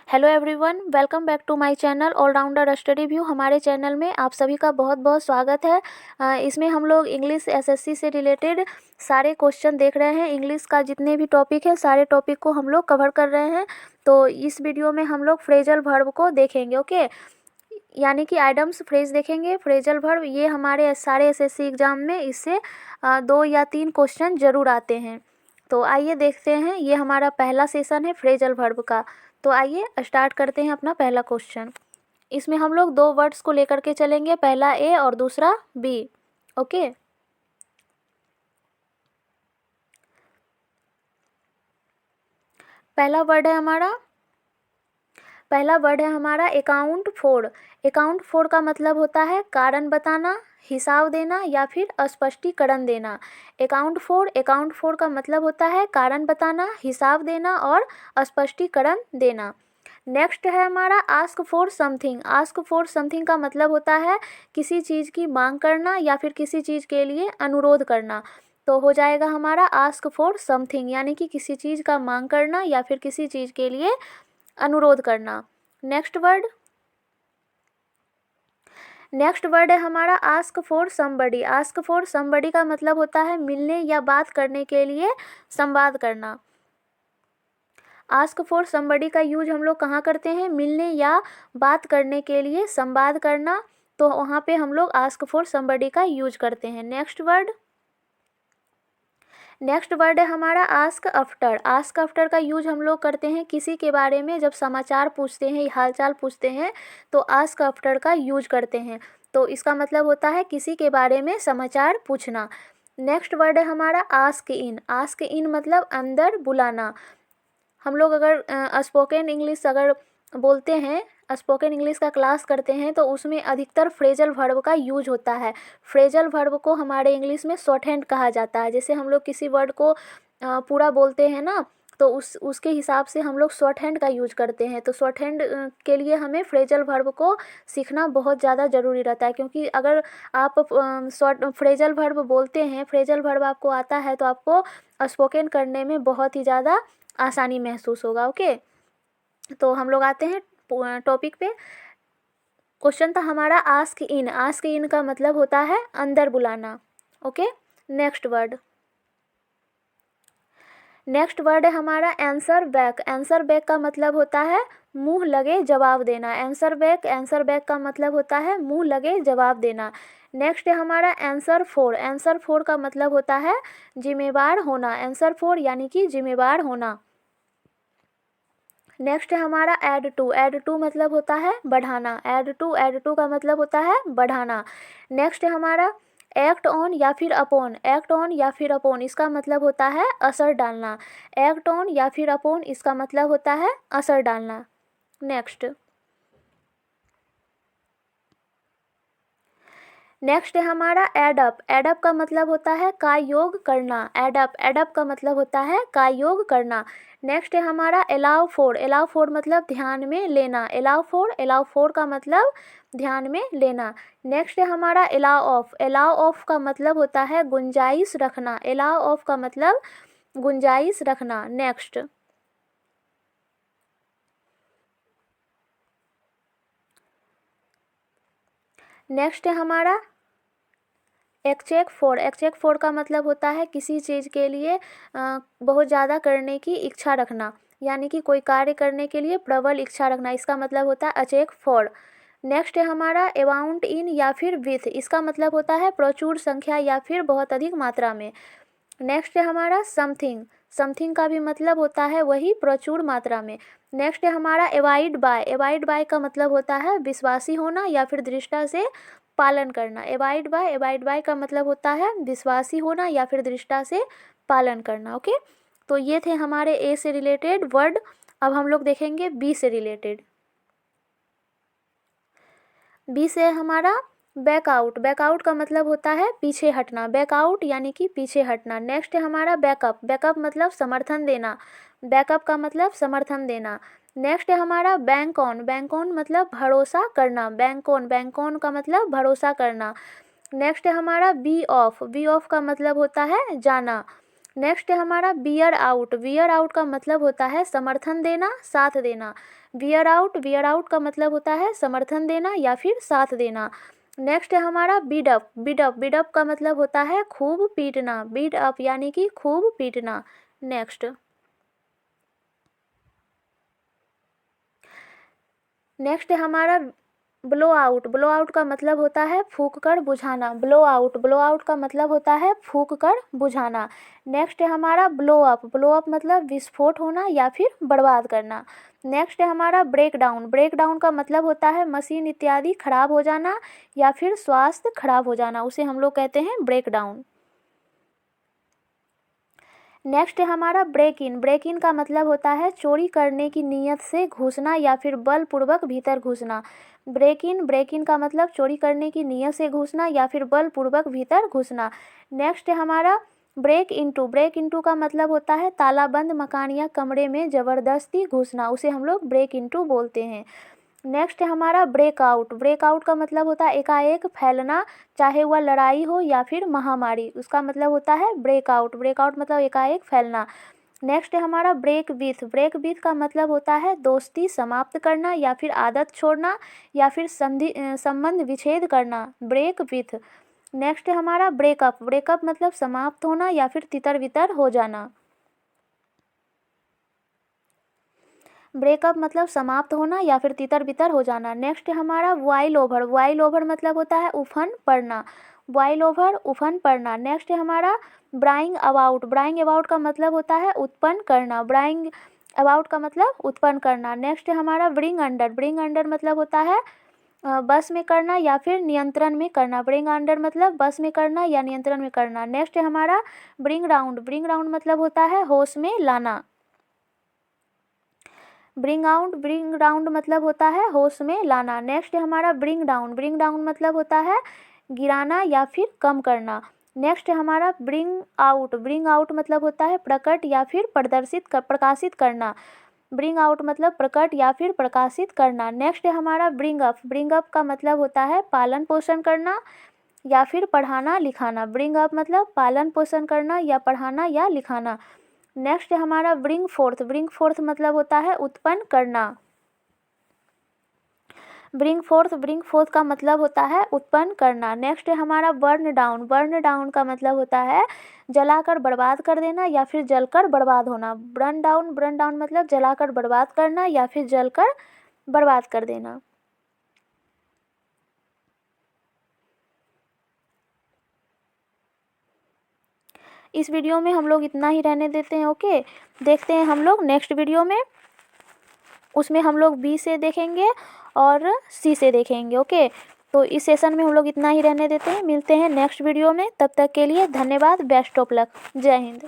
Hello everyone, welcome back to my channel allrounder study view. हमारे channel में आप सभी का बहुत बहुत स्वागत है। इसमें हम लोग इंग्लिश एसएससी से रिलेटेड सारे क्वेश्चन देख रहे हैं। इंग्लिश का जितने भी टॉपिक है सारे टॉपिक को हम लोग कवर कर रहे हैं। तो इस वीडियो में हम लोग फ्रेजल वर्ब को देखेंगे, ओके। यानी कि आइटम्स फ्रेज देखेंगे। फ्रेजल वर्ब ये हमारे सारे एसएससी एग्जाम में इससे 2 या 3 क्वेश्चन ज़रूर आते हैं। तो आइए देखते हैं, ये हमारा पहला सेशन है फ्रेजल वर्ब का। तो आइए स्टार्ट करते हैं अपना पहला क्वेश्चन। इसमें हम लोग 2 वर्ड्स को लेकर के चलेंगे, पहला ए और दूसरा बी, ओके। पहला वर्ड है हमारा अकाउंट फॉर। अकाउंट फॉर का मतलब होता है कारण बताना, हिसाब देना या फिर स्पष्टीकरण देना। अकाउंट फॉर का मतलब होता है कारण बताना, हिसाब देना और स्पष्टीकरण देना। नेक्स्ट है हमारा ask for something. Ask for something का मतलब होता है किसी चीज़ की मांग करना या फिर किसी चीज़ के लिए अनुरोध करना। तो हो जाएगा हमारा आस्क फॉर समथिंग, यानी कि किसी चीज़ का मांग करना या फिर किसी चीज़ के लिए अनुरोध करना। नेक्स्ट वर्ड है हमारा ask for somebody. Ask for somebody का मतलब होता है मिलने या बात करने के लिए संवाद करना। आस्क फॉर समबडी का यूज हम लोग कहाँ करते हैं? मिलने या बात करने के लिए संवाद करना, तो वहाँ पे हम लोग आस्क फॉर समबडी का यूज करते हैं। नेक्स्ट वर्ड है हमारा आस्क आफ्टर। आस्क आफ्टर का यूज हम लोग करते हैं किसी के बारे में जब समाचार पूछते हैं, हालचाल पूछते हैं, तो आस्क आफ्टर का यूज करते हैं। तो इसका मतलब होता है किसी के बारे में समाचार पूछना। नेक्स्ट वर्ड है हमारा आस्क इन। आस्क इन मतलब अंदर बुलाना। हम लोग अगर स्पोकन इंग्लिश अगर बोलते हैं, स्पोकन इंग्लिश का क्लास करते हैं, तो उसमें अधिकतर फ्रेजल वर्ब का यूज होता है। फ्रेजल वर्ब को हमारे इंग्लिश में शॉर्ट हैंड कहा जाता है। जैसे हम लोग किसी वर्ड को पूरा बोलते हैं ना, तो उसके हिसाब से हम लोग शॉर्ट हैंड का यूज करते हैं। तो शॉर्ट हैंड के लिए हमें फ्रेजल वर्ब को सीखना बहुत ज़्यादा ज़रूरी रहता है, क्योंकि अगर आप शॉर्ट फ्रेजल वर्ब बोलते हैं, फ्रेजल वर्ब आपको आता है, तो आपको स्पोकन करने में बहुत ही ज़्यादा आसानी महसूस होगा, ओके। तो हम लोग आते हैं टॉपिक पे। क्वेश्चन था हमारा आस्क इन। आस्क इन का मतलब होता है अंदर बुलाना, ओके। नेक्स्ट वर्ड है हमारा आंसर बैक। आंसर बैक का मतलब होता है मुंह लगे जवाब देना। आंसर बैक का मतलब होता है मुंह लगे जवाब देना। नेक्स्ट है हमारा आंसर फॉर। आंसर फॉर का मतलब होता है जिम्मेवार होना। आंसर फॉर यानी कि जिम्मेवार होना। नेक्स्ट है हमारा ऐड टू। ऐड टू मतलब होता है बढ़ाना। ऐड टू का मतलब होता है बढ़ाना। नेक्स्ट है हमारा एक्ट ऑन या फिर अपॉन। एक्ट ऑन या फिर अपॉन इसका मतलब होता है असर डालना। एक्ट ऑन या फिर अपॉन इसका मतलब होता है असर डालना। नेक्स्ट है हमारा एडअप। एडअप का मतलब होता है का योग करना। एडअप का मतलब होता है का योग करना। नेक्स्ट है हमारा अलाउ फॉर। अलाउ फॉर मतलब ध्यान में लेना। अलाउ फॉर का मतलब ध्यान में लेना। नेक्स्ट है हमारा अलाउ ऑफ। अलाउ ऑफ का मतलब होता है गुंजाइश रखना। अलाउ ऑफ का मतलब गुंजाइश रखना। नेक्स्ट है हमारा एक्चेक फॉर। एक्चेक फॉर का मतलब होता है किसी चीज़ के लिए बहुत ज़्यादा करने की इच्छा रखना, यानी कि कोई कार्य करने के लिए प्रबल इच्छा रखना। इसका मतलब होता है अचेक फॉर। नेक्स्ट है हमारा अमाउंट इन या फिर विथ। इसका मतलब होता है प्रचुर संख्या या फिर बहुत अधिक मात्रा में। नेक्स्ट है हमारा समथिंग। समथिंग का भी मतलब होता है वही प्रचुर मात्रा में। नेक्स्ट है हमारा अवॉइड बाय। अवॉइड बाय का मतलब होता है विश्वासी होना या फिर दृष्टा से पालन करना। अवॉइड बाय का मतलब होता है विश्वासी होना या फिर दृष्टा से पालन करना, ओके। तो ये थे हमारे ए से रिलेटेड वर्ड। अब हम लोग देखेंगे बी से रिलेटेड। बी से हमारा बैकआउट। बैकआउट का मतलब होता है पीछे हटना। बैकआउट यानी कि पीछे हटना। नेक्स्ट है हमारा बैकअप। बैकअप मतलब समर्थन देना। बैकअप का मतलब समर्थन देना। नेक्स्ट है हमारा बैंक ऑन। बैंक ऑन मतलब भरोसा करना। बैंक ऑन का मतलब भरोसा करना। नेक्स्ट है हमारा बी ऑफ। बी ऑफ का मतलब होता है जाना। नेक्स्ट है हमारा बियर आउट। बियर आउट का मतलब होता है समर्थन देना, साथ देना। बियर आउट का मतलब होता है समर्थन देना या फिर साथ देना। नेक्स्ट है हमारा बीट अप। बीट अप का मतलब होता है खूब पीटना। बीट अप यानी कि खूब पीटना। नेक्स्ट है हमारा ब्लो आउट। ब्लो आउट का मतलब होता है फूंक कर बुझाना। ब्लो आउट का मतलब होता है फूंक कर बुझाना। नेक्स्ट है हमारा ब्लो अप। ब्लो अप मतलब विस्फोट होना या फिर बर्बाद करना। नेक्स्ट है हमारा ब्रेक डाउन। ब्रेक डाउन का मतलब होता है मशीन इत्यादि खराब हो जाना या फिर स्वास्थ्य खराब हो जाना, उसे हम लोग कहते हैं ब्रेक डाउन। नेक्स्ट है हमारा ब्रेक इन। ब्रेक इन का मतलब होता है चोरी करने की नीयत से घुसना या फिर बलपूर्वक भीतर घुसना। ब्रेक इन का मतलब चोरी करने की नीयत से घुसना या फिर बलपूर्वक भीतर घुसना। नेक्स्ट है हमारा ब्रेक इनटू। ब्रेक इनटू का मतलब होता है तालाबंद मकान या कमरे में ज़बरदस्ती घुसना, उसे हम लोग ब्रेक इनटू बोलते हैं। नेक्स्ट है हमारा ब्रेकआउट। ब्रेकआउट का मतलब होता है एकाएक फैलना, चाहे वह लड़ाई हो या फिर महामारी, उसका मतलब होता है ब्रेकआउट। ब्रेकआउट मतलब एकाएक फैलना। नेक्स्ट है हमारा ब्रेक विथ। ब्रेक विथ का मतलब होता है दोस्ती समाप्त करना या फिर आदत छोड़ना या फिर संबंध विच्छेद करना, ब्रेक विथ। नेक्स्ट है हमारा ब्रेकअप। ब्रेकअप मतलब समाप्त होना या फिर तितर बितर हो जाना। ब्रेकअप मतलब समाप्त होना या फिर तितर बितर हो जाना। नेक्स्ट है हमारा वाइल ओवर। वाइल ओवर मतलब होता है उफन पड़ना। वाइल ओवर उफन पड़ना। नेक्स्ट है हमारा ब्राइंग अबाउट। ब्राइंग अबाउट का मतलब होता है उत्पन्न करना। ब्राइंग अबाउट का मतलब उत्पन्न करना। नेक्स्ट है हमारा ब्रिंग अंडर। ब्रिंग अंडर मतलब होता है बस में करना या फिर नियंत्रण में करना। ब्रिंग अंडर मतलब बस में करना या नियंत्रण में करना। नेक्स्ट है हमारा ब्रिंग राउंड। ब्रिंग राउंड मतलब होता है होश में लाना। ब्रिंग राउंड मतलब होता है होश में लाना। नेक्स्ट है हमारा ब्रिंग डाउन। ब्रिंग डाउन मतलब होता है गिराना या फिर कम करना। नेक्स्ट है हमारा ब्रिंग आउट। ब्रिंग आउट मतलब होता है प्रकट या फिर प्रकाशित करना। ब्रिंग आउट मतलब प्रकट या फिर प्रकाशित करना। नेक्स्ट है हमारा ब्रिंग अप। ब्रिंग अप का मतलब होता है पालन पोषण करना या फिर पढ़ाना लिखाना। ब्रिंग अप मतलब पालन पोषण करना या पढ़ाना या लिखाना। नेक्स्ट है हमारा ब्रिंग फोर्थ। ब्रिंग फोर्थ मतलब होता है उत्पन्न करना। ब्रिंग फोर्थ का मतलब होता है उत्पन्न करना। नेक्स्ट है हमारा बर्न डाउन। बर्न डाउन का मतलब होता है जलाकर बर्बाद कर देना या फिर जलकर बर्बाद होना। बर्न डाउन मतलब जलाकर बर्बाद करना या फिर जलकर बर्बाद कर देना। इस वीडियो में हम लोग इतना ही रहने देते हैं। ओके, देखते हैं हम लोग नेक्स्ट वीडियो में, उसमें हम लोग बी से देखेंगे और सी से देखेंगे। ओके, तो इस सेशन में हम लोग इतना ही रहने देते हैं। मिलते हैं नेक्स्ट वीडियो में, तब तक के लिए धन्यवाद। Best of luck. जय हिंद।